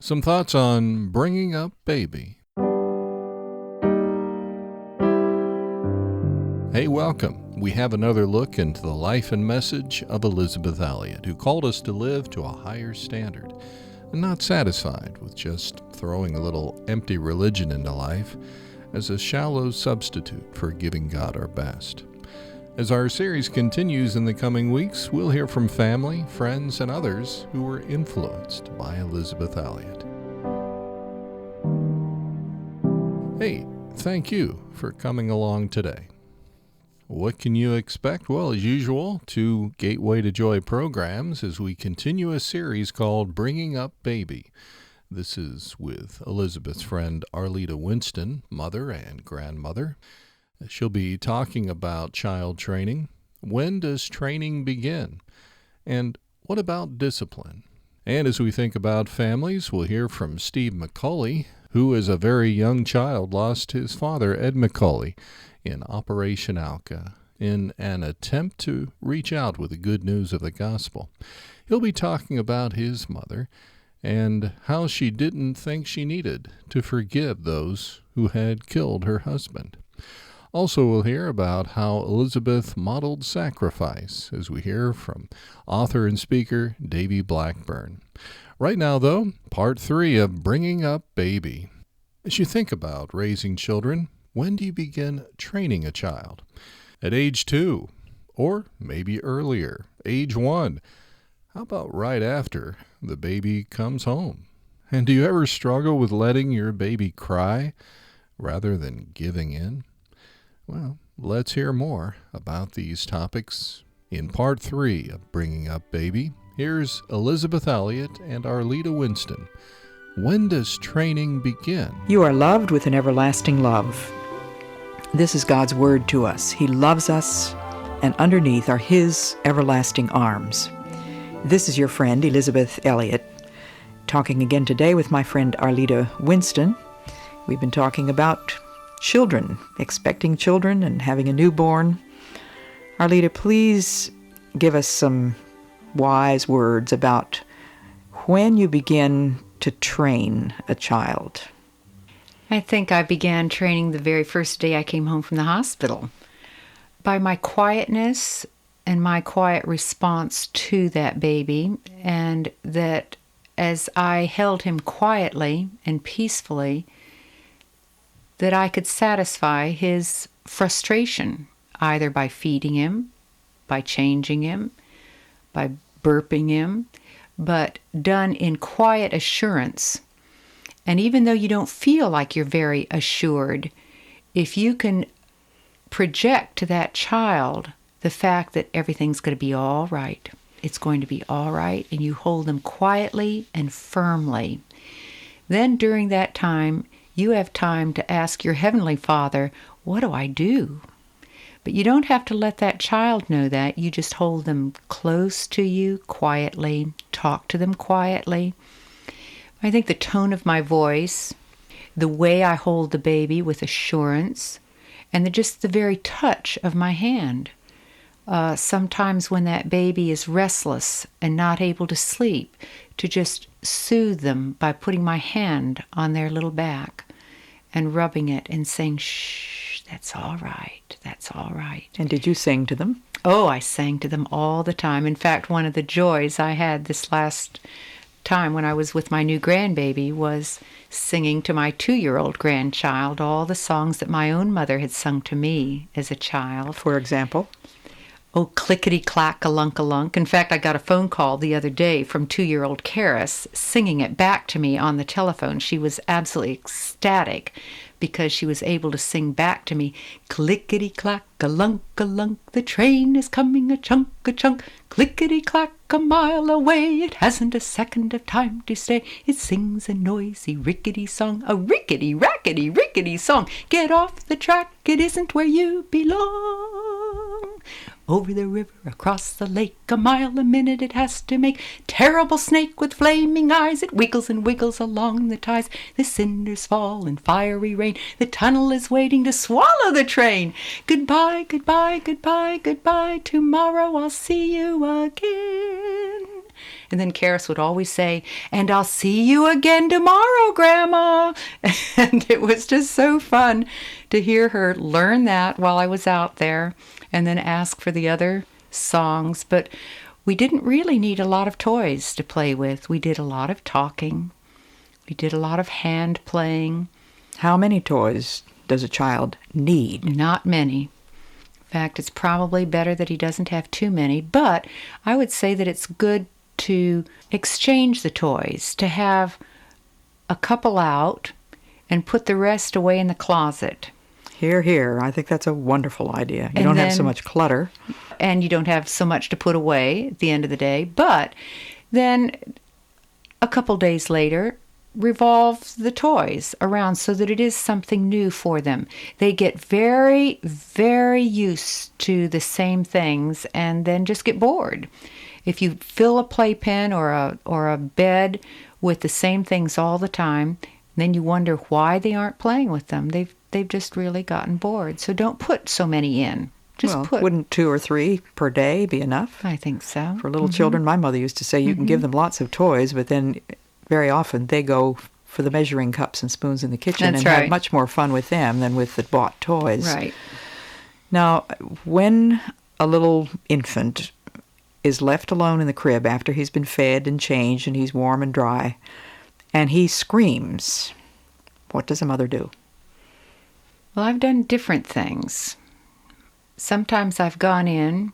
Some thoughts on bringing up baby. Hey, welcome. We have another look into the life and message of Elizabeth Elliot, who called us to live to a higher standard and not satisfied with just throwing a little empty religion into life as a shallow substitute for giving God our best. As our series continues in the coming weeks, we'll hear from family, friends, and others who were influenced by Elizabeth Elliot. Hey, thank you for coming along today. What can you expect? Well, as usual, 2 Gateway to Joy programs as we continue a series called Bringing Up Baby. This is with Elizabeth's friend Arlita Winston, mother and grandmother. She'll be talking about child training. When does training begin? And what about discipline? And as we think about families, we'll hear from Ed McCully, who as a very young child lost his father, Ed McCully, in Operation Alka, in an attempt to reach out with the good news of the gospel. He'll be talking about his mother and how she didn't think she needed to forgive those who had killed her husband. Also, we'll hear about how Elizabeth modeled sacrifice as we hear from author and speaker Davey Blackburn. Right now, though, part 3 of Bringing Up Baby. As you think about raising children, when do you begin training a child? At age 2, or maybe earlier, age 1. How about right after the baby comes home? And do you ever struggle with letting your baby cry rather than giving in? Well, let's hear more about these topics in part 3 of Bringing Up Baby. Here's Elizabeth Elliot and Arlita Winston. When does training begin? You are loved with an everlasting love. This is God's word to us. He loves us, and underneath are His everlasting arms. This is your friend, Elizabeth Elliot, talking again today with my friend Arlita Winston. We've been talking about children, expecting children and having a newborn. Arlita, please give us some wise words about when you begin to train a child. I think I began training the very first day I came home from the hospital. By my quietness and my quiet response to that baby, and that as I held him quietly and peacefully, that I could satisfy his frustration, either by feeding him, by changing him, by burping him, but done in quiet assurance. And even though you don't feel like you're very assured, if you can project to that child the fact that everything's going to be all right, it's going to be all right, and you hold them quietly and firmly, then during that time, you have time to ask your Heavenly Father, what do I do? But you don't have to let that child know that. You just hold them close to you quietly, talk to them quietly. I think the tone of my voice, the way I hold the baby with assurance, and just the very touch of my hand. Sometimes when that baby is restless and not able to sleep, to just soothe them by putting my hand on their little back and rubbing it and saying, shh, that's all right, that's all right. And did you sing to them? Oh, I sang to them all the time. In fact, one of the joys I had this last time when I was with my new grandbaby was singing to my 2-year-old grandchild all the songs that my own mother had sung to me as a child. For example? Oh, clickety-clack-a-lunk-a-lunk. In fact, I got a phone call the other day from 2-year-old Karis singing it back to me on the telephone. She was absolutely ecstatic because she was able to sing back to me, clickety-clack-a-lunk-a-lunk, the train is coming a-chunk, clickety-clack, a mile away, it hasn't a second of time to stay, it sings a noisy rickety song, a rickety-rackety-rickety song, get off the track, it isn't where you belong. Over the river, across the lake, a mile a minute it has to make. Terrible snake with flaming eyes, it wiggles and wiggles along the ties. The cinders fall in fiery rain, the tunnel is waiting to swallow the train. Goodbye, goodbye, goodbye, goodbye, tomorrow I'll see you again. And then Karis would always say, "And I'll see you again tomorrow, Grandma." And it was just so fun to hear her learn that while I was out there and then ask for the other songs. But we didn't really need a lot of toys to play with. We did a lot of talking. We did a lot of hand playing. How many toys does a child need? Not many. In fact, it's probably better that he doesn't have too many, but I would say that it's good to exchange the toys, to have a couple out and put the rest away in the closet. Hear, hear. I think that's a wonderful idea. You And don't have so then- much clutter. And you don't have so much to put away at the end of the day. But then a couple days later, revolve the toys around so that it is something new for them. They get very, very used to the same things and then just get bored. If you fill a playpen or a bed with the same things all the time, then you wonder why they aren't playing with them. They've just really gotten bored. So don't put so many in. Just Well, put. wouldn't 2 or 3 per day be enough? I think so. For little children, my mother used to say you can give them lots of toys, but then very often they go for the measuring cups and spoons in the kitchen That's and have right. much more fun with them than with the bought toys. Right. Now, when a little infant is left alone in the crib after he's been fed and changed and he's warm and dry, and he screams, what does a mother do? Well, I've done different things. Sometimes I've gone in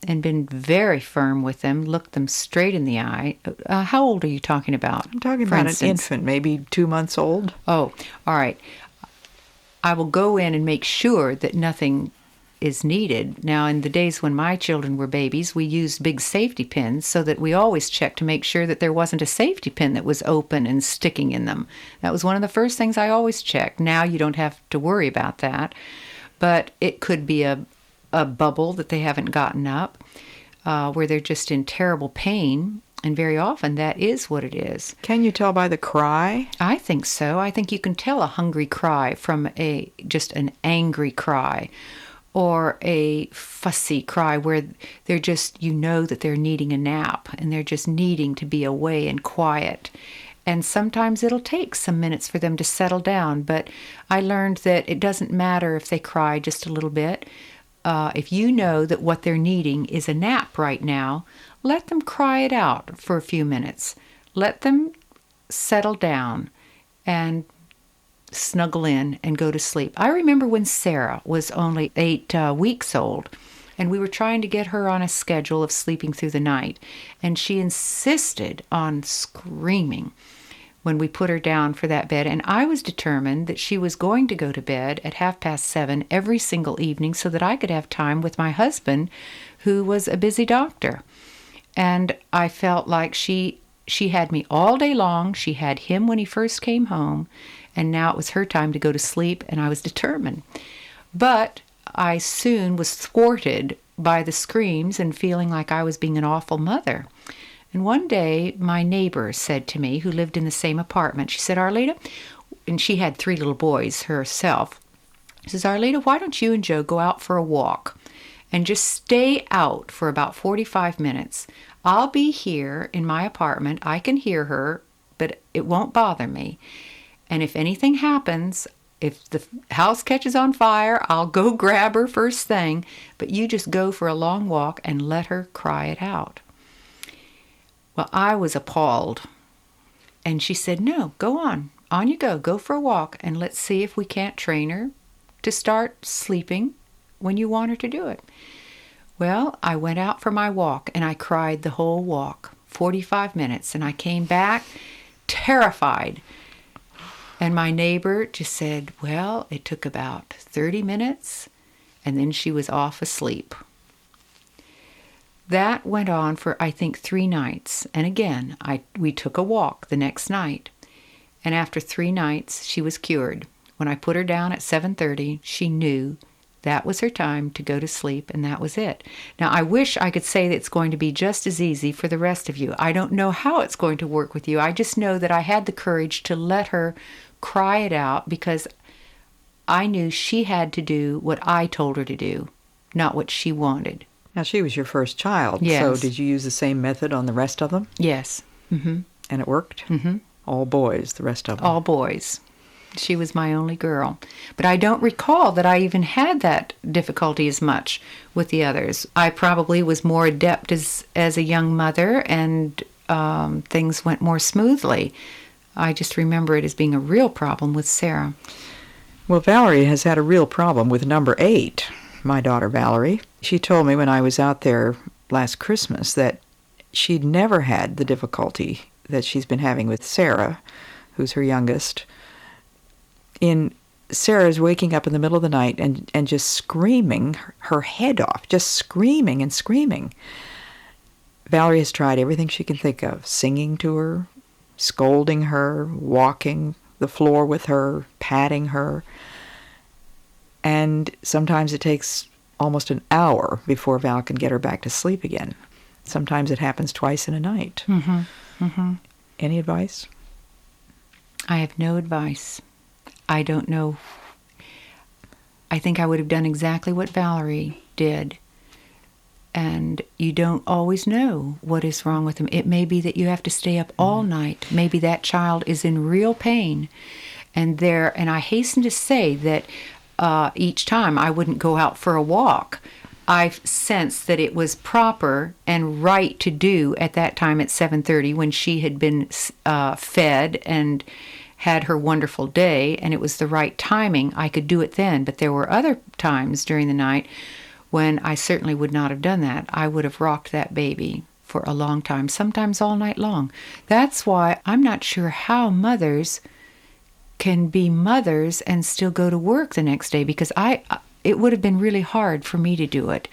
and been very firm with them, looked them straight in the eye. How old are you talking about? I'm talking for about instance? an infant, maybe 2 months old. Oh, all right. I will go in and make sure that nothing is needed. Now, in the days when my children were babies, we used big safety pins so that we always checked to make sure that there wasn't a safety pin that was open and sticking in them. That was one of the first things I always checked. Now you don't have to worry about that. But it could be a bubble that they haven't gotten up, where they're just in terrible pain, and very often that is what it is. Can you tell by the cry? I think so. I think you can tell a hungry cry from just an angry cry, or a fussy cry where they're just, you know that they're needing a nap and they're just needing to be away and quiet. And sometimes it'll take some minutes for them to settle down, but I learned that it doesn't matter if they cry just a little bit. If you know that what they're needing is a nap right now, let them cry it out for a few minutes. Let them settle down and snuggle in and go to sleep. I remember when Sarah was only 8 weeks old, and we were trying to get her on a schedule of sleeping through the night, and she insisted on screaming when we put her down for that bed, and I was determined that she was going to go to bed at 7:30 every single evening so that I could have time with my husband, who was a busy doctor. And I felt like she had me all day long. She had him when he first came home, and now it was her time to go to sleep, and I was determined. But I soon was thwarted by the screams and feeling like I was being an awful mother. And one day, my neighbor said to me, who lived in the same apartment, she said, "Arlita," and she had 3 little boys herself, she says, "Arlita, why don't you and Joe go out for a walk and just stay out for about 45 minutes? I'll be here in my apartment. I can hear her, but it won't bother me. And if anything happens, if the house catches on fire, I'll go grab her first thing, but you just go for a long walk and let her cry it out." Well, I was appalled. And she said, "No, go on. On you go for a walk, and let's see if we can't train her to start sleeping when you want her to do it." Well, I went out for my walk, and I cried the whole walk, 45 minutes, and I came back terrified. And my neighbor just said, "Well, it took about 30 minutes, and then she was off asleep." That went on for, I think, 3 nights. And again, we took a walk the next night. And after 3 nights, she was cured. When I put her down at 7:30, she knew that was her time to go to sleep, and that was it. Now, I wish I could say that it's going to be just as easy for the rest of you. I don't know how it's going to work with you. I just know that I had the courage to let her cry it out because I knew she had to do what I told her to do, not what she wanted. Now, she was your first child, Yes. so did you use the same method on the rest of them? Yes. Mm-hmm. And it worked? Mm-hmm. All boys, the rest of them? All boys. She was my only girl. But I don't recall that I even had that difficulty as much with the others. I probably was more adept as a young mother, and things went more smoothly. I just remember it as being a real problem with Sarah. Well, Valerie has had a real problem with number 8, my daughter Valerie. She told me when I was out there last Christmas that she'd never had the difficulty that she's been having with Sarah, who's her youngest. Sarah's waking up in the middle of the night and just screaming her head off, just screaming and screaming. Valerie has tried everything she can think of, singing to her, scolding her, walking the floor with her, patting her. And sometimes it takes almost an hour before Val can get her back to sleep again. Sometimes it happens twice in a night. Mm-hmm. Mm-hmm. Any advice? I have no advice. I don't know. I think I would have done exactly what Valerie did. And you don't always know what is wrong with them. It may be that you have to stay up all night. Maybe that child is in real pain. And I hasten to say that each time I wouldn't go out for a walk, I sensed that it was proper and right to do at that time at 7:30 when she had been fed and had her wonderful day, and it was the right timing. I could do it then, but there were other times during the night when I certainly would not have done that. I would have rocked that baby for a long time, sometimes all night long. That's why I'm not sure how mothers can be mothers and still go to work the next day, because it would have been really hard for me to do it.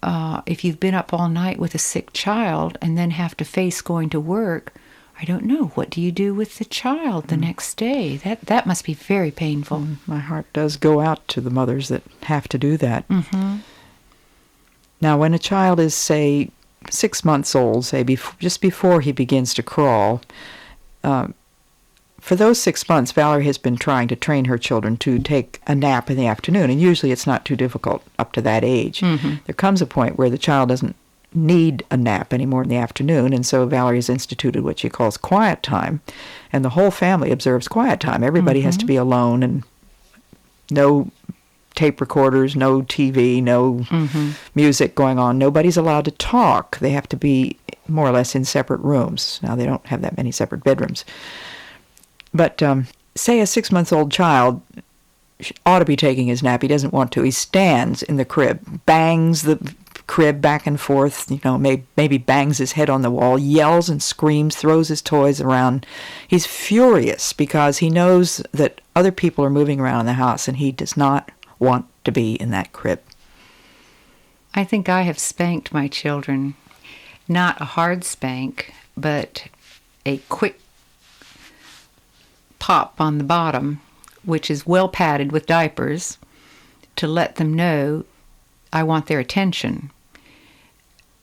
If you've been up all night with a sick child and then have to face going to work, I don't know. What do you do with the child the next day? That must be very painful. My heart does go out to the mothers that have to do that. Mm-hmm. Now, when a child is, say, 6 months old, say just before he begins to crawl, for those 6 months, Valerie has been trying to train her children to take a nap in the afternoon, and usually it's not too difficult up to that age. Mm-hmm. There comes a point where the child doesn't need a nap anymore in the afternoon, and so Valerie has instituted what she calls quiet time, and the whole family observes quiet time. Everybody has to be alone, and no tape recorders, no TV, no music going on. Nobody's allowed to talk. They have to be more or less in separate rooms. Now, they don't have that many separate bedrooms. But say a 6-month-old child ought to be taking his nap. He doesn't want to. He stands in the crib, bangs the crib back and forth, maybe bangs his head on the wall, yells and screams, throws his toys around. He's furious because he knows that other people are moving around in the house and he does not want to be in that crib. I think I have spanked my children. Not a hard spank, but a quick pop on the bottom, which is well padded with diapers, to let them know I want their attention.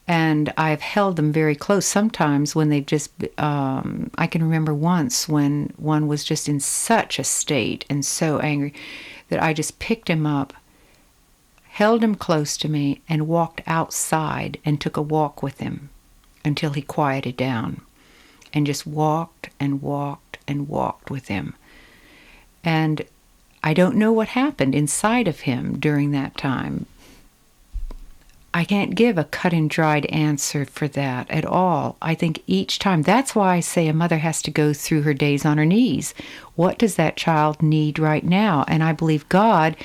And I've held them very close sometimes when they've just, I can remember once when one was just in such a state and so angry that I just picked him up, held him close to me, and walked outside and took a walk with him until he quieted down, and just walked and walked and walked with him. And I don't know what happened inside of him during that time. I can't give a cut and dried answer for that at all. I think each time, that's why I say a mother has to go through her days on her knees. What does that child need right now? And I believe God,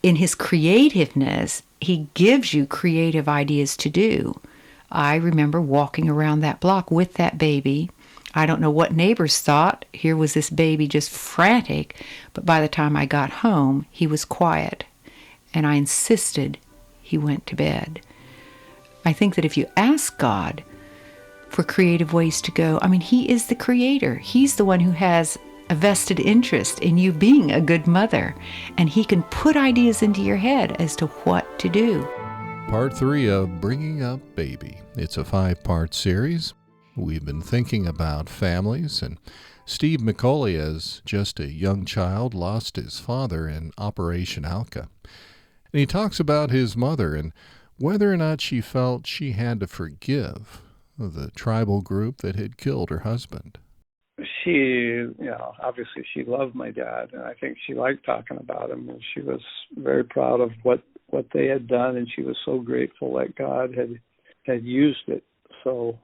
in his creativeness, he gives you creative ideas to do. I remember walking around that block with that baby. I don't know what neighbors thought. Here was this baby just frantic. But by the time I got home, he was quiet. And I insisted he went to bed. I think that if you ask God for creative ways to go, he is the creator. He's the one who has a vested interest in you being a good mother. And he can put ideas into your head as to what to do. Part 3 of Bringing Up Baby. It's a 5-part series. We've been thinking about families, and Steve McCully, as just a young child, lost his father in Operation Alka. And he talks about his mother and whether or not she felt she had to forgive the tribal group that had killed her husband. She, obviously she loved my dad, and I think she liked talking about him, and she was very proud of what they had done, and she was so grateful that God had used it so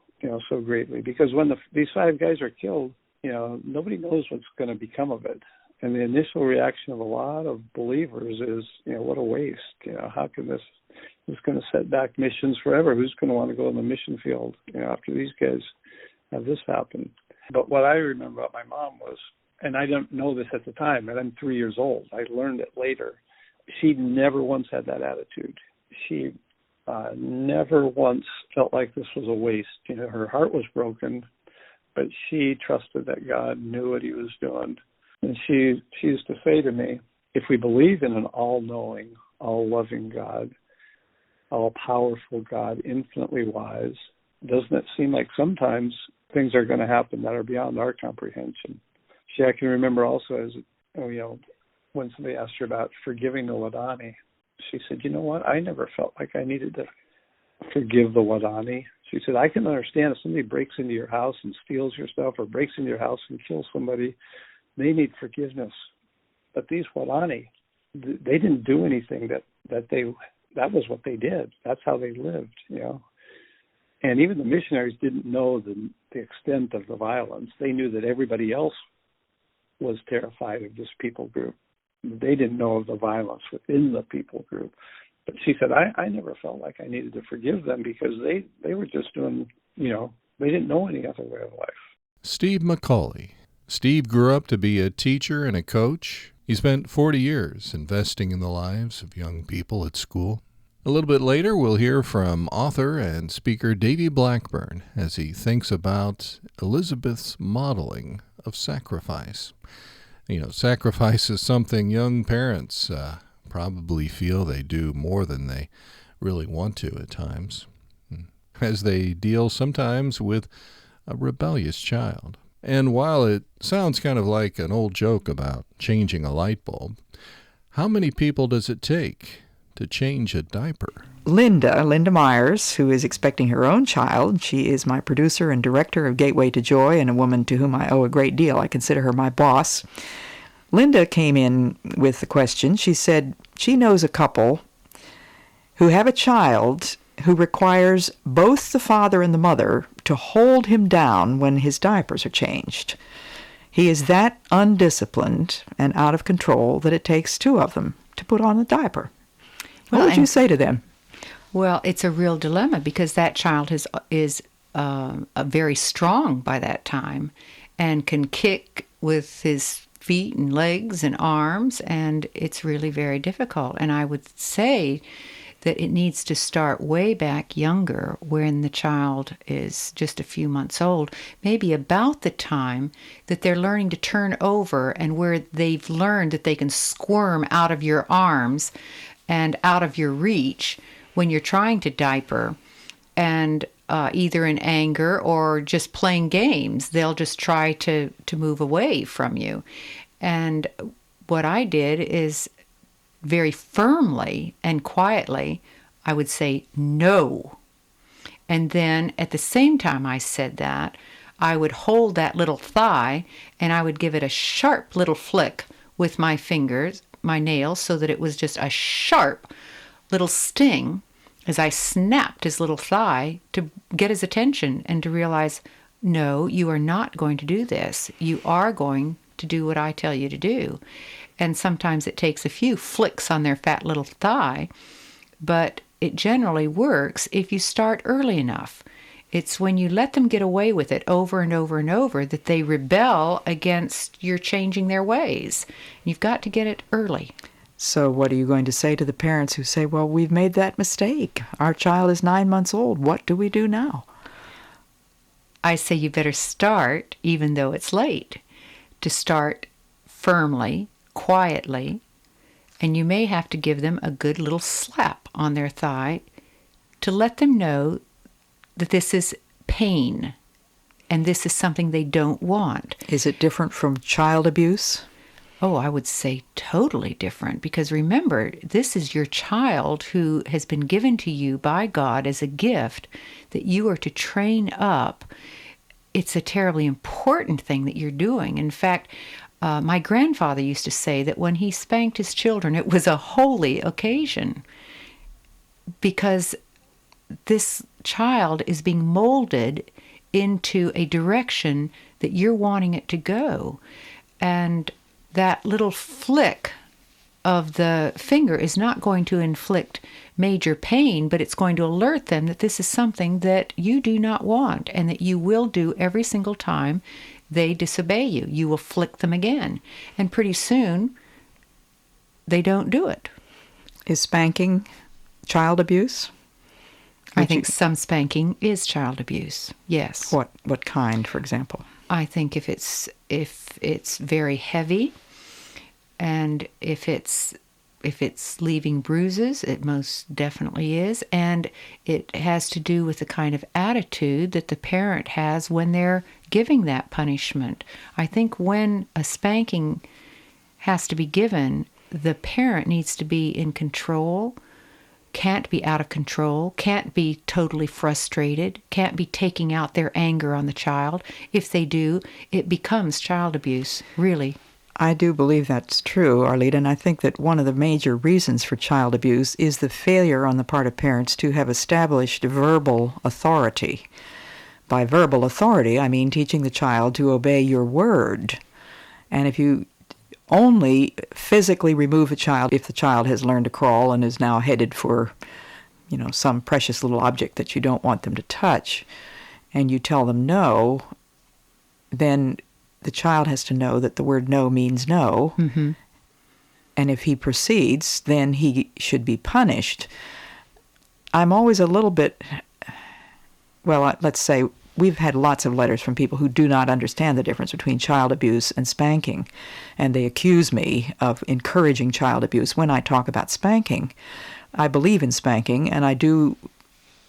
greatly. Because when these 5 guys are killed, nobody knows what's going to become of it. And the initial reaction of a lot of believers is, what a waste. How can this is going to set back missions forever? Who's going to want to go in the mission field, after these guys have this happen? But what I remember about my mom was, and I didn't know this at the time, and I'm 3 years old. I learned it later. She never once had that attitude. She never once felt like this was a waste. Her heart was broken, but she trusted that God knew what he was doing. And she used to say to me, if we believe in an all-knowing, all-loving God, all-powerful God, infinitely wise, doesn't it seem like sometimes things are going to happen that are beyond our comprehension? I can remember also as, when somebody asked her about forgiving the Wadani, she said, you know what, I never felt like I needed to forgive the Wadani. She said, I can understand if somebody breaks into your house and steals your stuff or breaks into your house and kills somebody, they need forgiveness. But these Wadani, they didn't do anything that was what they did. That's how they lived, And even the missionaries didn't know the extent of the violence. They knew that everybody else was terrified of this people group. They didn't know of the violence within the people group. But she said, I never felt like I needed to forgive them because they were just doing, they didn't know any other way of life. Steve McCully. Steve grew up to be a teacher and a coach. He spent 40 years investing in the lives of young people at school. A little bit later, we'll hear from author and speaker Davey Blackburn as he thinks about Elizabeth's modeling of sacrifice. Sacrifice is something young parents probably feel they do more than they really want to at times, as they deal sometimes with a rebellious child. And while it sounds kind of like an old joke about changing a light bulb, how many people does it take to change a diaper? Linda Myers, who is expecting her own child. She is my producer and director of Gateway to Joy and a woman to whom I owe a great deal. I consider her my boss. Linda came in with the question. She said she knows a couple who have a child who requires both the father and the mother to hold him down when his diapers are changed. He is that undisciplined and out of control that it takes 2 of them to put on a diaper. What would you say to them? Well, it's a real dilemma because that child is very strong by that time and can kick with his feet and legs and arms, and it's really very difficult. And I would say that it needs to start way back younger when the child is just a few months old, maybe about the time that they're learning to turn over and where they've learned that they can squirm out of your arms and out of your reach when you're trying to diaper, and either in anger or just playing games, they'll just try to move away from you. And what I did is very firmly and quietly, I would say no. And then at the same time I said that, I would hold that little thigh and I would give it a sharp little flick with my fingers, my nails, so that it was just a sharp little sting as I snapped his little thigh to get his attention and to realize, no, you are not going to do this. You are going to do what I tell you to do. And sometimes it takes a few flicks on their fat little thigh, but it generally works if you start early enough. It's when you let them get away with it over and over and over that they rebel against your changing their ways. You've got to get it early. So what are you going to say to the parents who say, well, we've made that mistake. Our child is 9 months old. What do we do now? I say you better start, even though it's late, to start firmly, quietly, and you may have to give them a good little slap on their thigh to let them know that this is pain and this is something they don't want. Is it different from child abuse? Oh, I would say totally different, because remember, this is your child who has been given to you by God as a gift that you are to train up. It's a terribly important thing that you're doing. In fact, my grandfather used to say that when he spanked his children, it was a holy occasion, because this child is being molded into a direction that you're wanting it to go. And that little flick of the finger is not going to inflict major pain, but it's going to alert them that this is something that you do not want and that you will do every single time they disobey you. You will flick them again. And pretty soon, they don't do it. Is spanking child abuse? I think some spanking is child abuse, yes. What kind, for example? I think if it's very heavy, and if it's leaving bruises, it most definitely is, and it has to do with the kind of attitude that the parent has when they're giving that punishment. I think when a spanking has to be given, the parent needs to be in control, can't be out of control, can't be totally frustrated, can't be taking out their anger on the child. If they do, it becomes child abuse, really. I do believe that's true, Arlita, and I think that one of the major reasons for child abuse is the failure on the part of parents to have established verbal authority. By verbal authority, I mean teaching the child to obey your word. And if you only physically remove a child if the child has learned to crawl and is now headed for, some precious little object that you don't want them to touch, and you tell them no, then the child has to know that the word no means no. Mm-hmm. And if he proceeds, then he should be punished. I'm always a little bit, let's say, we've had lots of letters from people who do not understand the difference between child abuse and spanking, and they accuse me of encouraging child abuse when I talk about spanking. I believe in spanking, and I do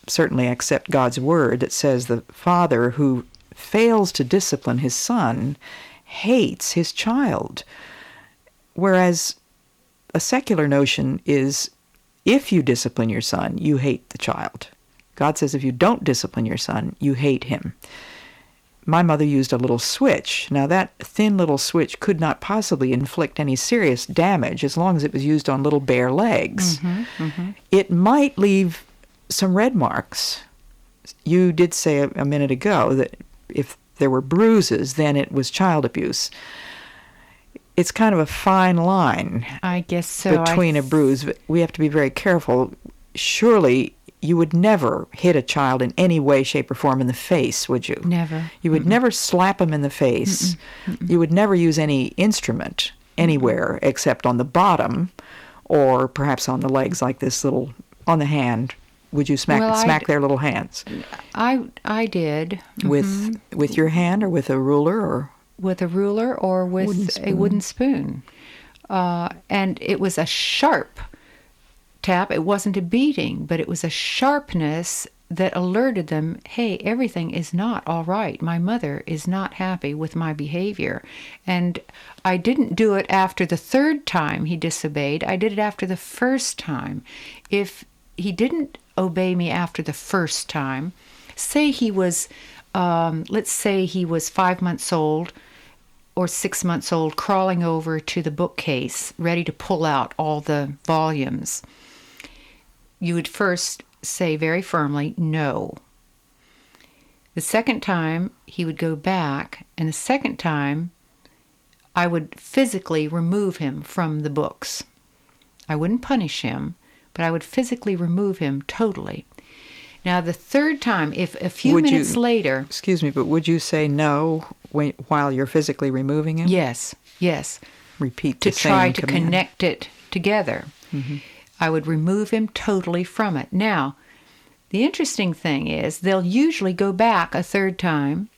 certainly accept God's word that says the father who fails to discipline his son hates his child, whereas a secular notion is if you discipline your son, you hate the child. God says if you don't discipline your son, you hate him. My mother used a little switch. Now that thin little switch could not possibly inflict any serious damage as long as it was used on little bare legs. Mm-hmm, mm-hmm. It might leave some red marks. You did say a minute ago that if there were bruises, then it was child abuse. It's kind of a fine line, I guess so. between a bruise. We have to be very careful. Surely you would never hit a child in any way, shape, or form in the face, would you? Never. You would never slap him in the face. You would never use any instrument anywhere except on the bottom or perhaps on the legs like this little, on the hand. Would you smack their little hands? I did. With your hand or with a ruler or? With a ruler or with a wooden spoon. And it was a sharp tap. It wasn't a beating, but it was a sharpness that alerted them, hey, everything is not all right. My mother is not happy with my behavior. And I didn't do it after the third time he disobeyed. I did it after the first time. If he didn't obey me after the first time, say he was, let's say he was 5 months old or 6 months old, crawling over to the bookcase, ready to pull out all the volumes. You would first say very firmly, no. The second time, he would go back, and the second time, I would physically remove him from the books. I wouldn't punish him, but I would physically remove him totally. Now, the third time, if a few minutes later... Excuse me, but would you say no while you're physically removing him? Yes. Repeat the same command. To try to command. connect it together. Mm-hmm. I would remove him totally from it. Now, the interesting thing is they'll usually go back a third time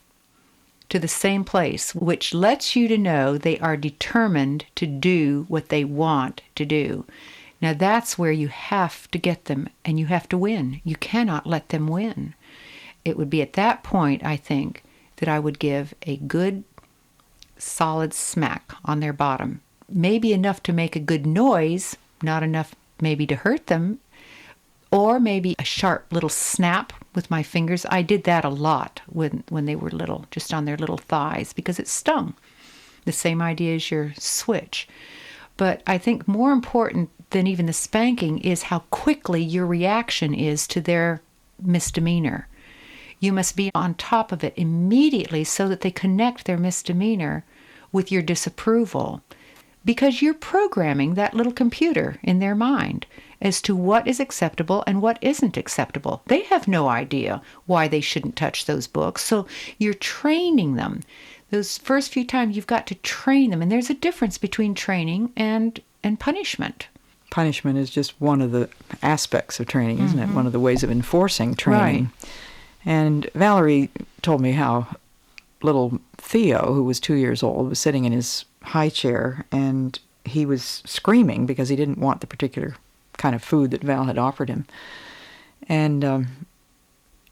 to the same place, which lets you to know they are determined to do what they want to do. Now, that's where you have to get them, and you have to win. You cannot let them win. It would be at that point, I think, that I would give a good, solid smack on their bottom. maybe enough to make a good noise, not enough maybe to hurt them, or maybe a sharp little snap with my fingers. I did that a lot when they were little, just on their little thighs, because it stung. The same idea as your switch. But I think more important than even the spanking is how quickly your reaction is to their misdemeanor. You must be on top of it immediately so that they connect their misdemeanor with your disapproval, because you're programming that little computer in their mind as to what is acceptable and what isn't acceptable. They have no idea why they shouldn't touch those books, so you're training them. Those first few times you've got to train them, and there's a difference between training and punishment. Punishment is just one of the aspects of training, isn't it? One of the ways of enforcing training. Right. And Valerie told me how little Theo, who was 2 years old, was sitting in his high chair, and he was screaming because he didn't want the particular kind of food that Val had offered him. And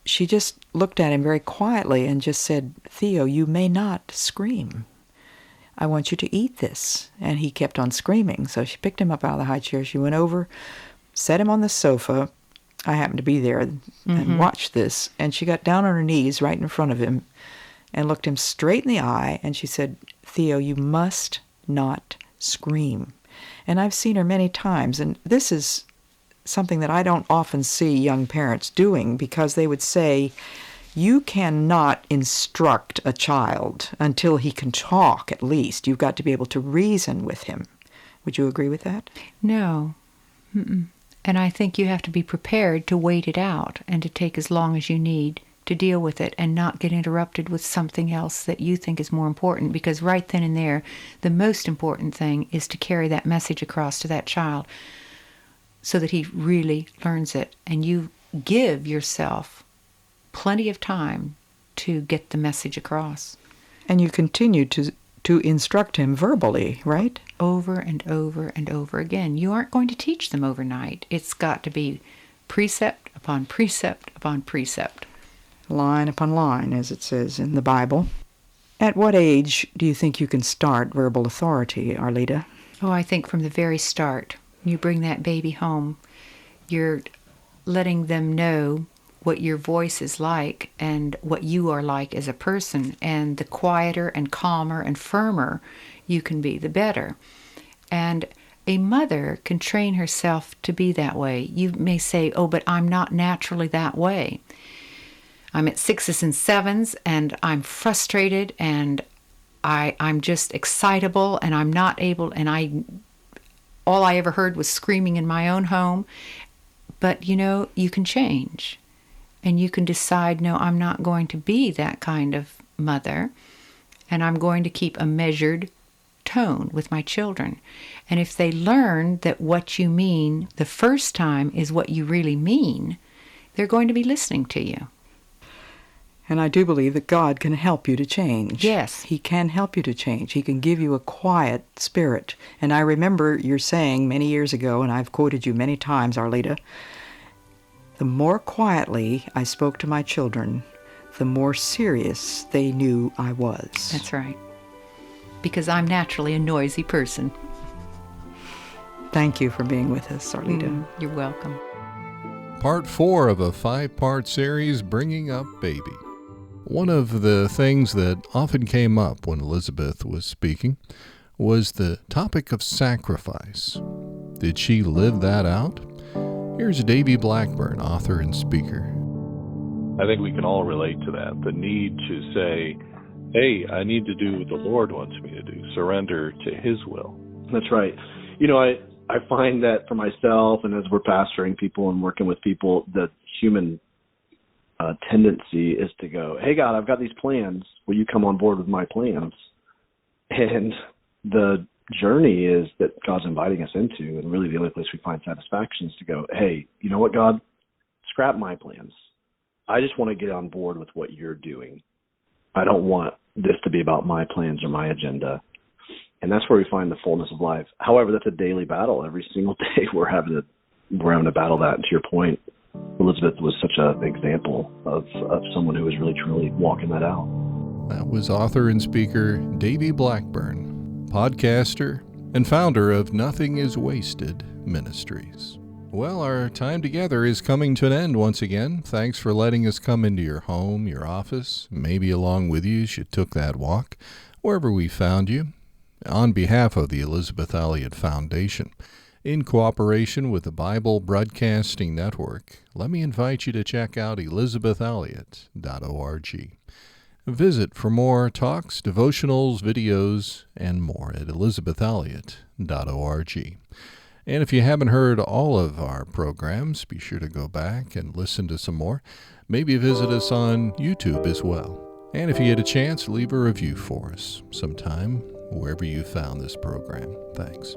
she just looked at him very quietly and just said, "Theo, you may not scream. I want you to eat this." And he kept on screaming. So she picked him up out of the high chair. She went over, set him on the sofa. I happened to be there and watched this. And she got down on her knees right in front of him and looked him straight in the eye. And she said, "Theo, you must not scream." And I've seen her many times. And this is something that I don't often see young parents doing, because they would say, you cannot instruct a child until he can talk, at least. You've got to be able to reason with him. Would you agree with that? No. Mm-mm. And I think you have to be prepared to wait it out and to take as long as you need to deal with it and not get interrupted with something else that you think is more important, because right then and there, the most important thing is to carry that message across to that child so that he really learns it. And you give yourself plenty of time to get the message across. And you continue to instruct him verbally, right? Over and over and over again. You aren't going to teach them overnight. It's got to be precept upon precept upon precept. Line upon line, as it says in the Bible. At what age do you think you can start verbal authority, Arlita? Oh, I think from the very start. You bring that baby home, you're letting them know what your voice is like and what you are like as a person. And the quieter and calmer and firmer you can be, the better. And a mother can train herself to be that way. You may say, oh, but I'm not naturally that way. I'm at 6s and 7s, and I'm frustrated, and I'm just excitable, and I'm not able, and all I ever heard was screaming in my own home. But, you can change. And you can decide, no, I'm not going to be that kind of mother, and I'm going to keep a measured tone with my children. And if they learn that what you mean the first time is what you really mean, they're going to be listening to you. And I do believe that God can help you to change. Yes. He can help you to change. He can give you a quiet spirit. And I remember your saying many years ago, and I've quoted you many times, Arlita, the more quietly I spoke to my children, the more serious they knew I was. That's right. Because I'm naturally a noisy person. Thank you for being with us, Arlita. You're welcome. Part 4 of a 5-part series, Bringing Up Baby. One of the things that often came up when Elizabeth was speaking was the topic of sacrifice. Did she live that out? Here's Davey Blackburn, author and speaker. I think we can all relate to that, the need to say, hey, I need to do what the Lord wants me to do, surrender to His will. That's right. I find that for myself, and as we're pastoring people and working with people, the human tendency is to go, hey, God, I've got these plans. Will you come on board with my plans? And the journey is that God's inviting us into, and really the only place we find satisfaction is to go, hey, you know what, God? Scrap my plans. I just want to get on board with what you're doing. I don't want this to be about my plans or my agenda. And that's where we find the fullness of life. However, that's a daily battle. Every single day we're having to battle that. And to your point, Elizabeth was such an example of someone who was really, truly walking that out. That was author and speaker Davey Blackburn, podcaster, and founder of Nothing is Wasted Ministries. Well, our time together is coming to an end once again. Thanks for letting us come into your home, your office, maybe along with you as you took that walk, wherever we found you. On behalf of the Elizabeth Elliot Foundation, in cooperation with the Bible Broadcasting Network, let me invite you to check out elizabethelliot.org. Visit for more talks, devotionals, videos, and more at elizabethelliot.org. And if you haven't heard all of our programs, be sure to go back and listen to some more. Maybe visit us on YouTube as well. And if you get a chance, leave a review for us sometime, wherever you found this program. Thanks.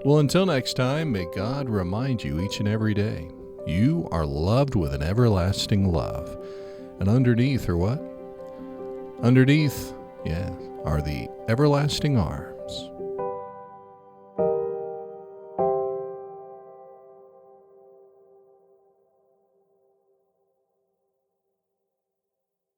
Well, until next time, may God remind you each and every day, you are loved with an everlasting love. And underneath are what? Underneath, are the everlasting arms.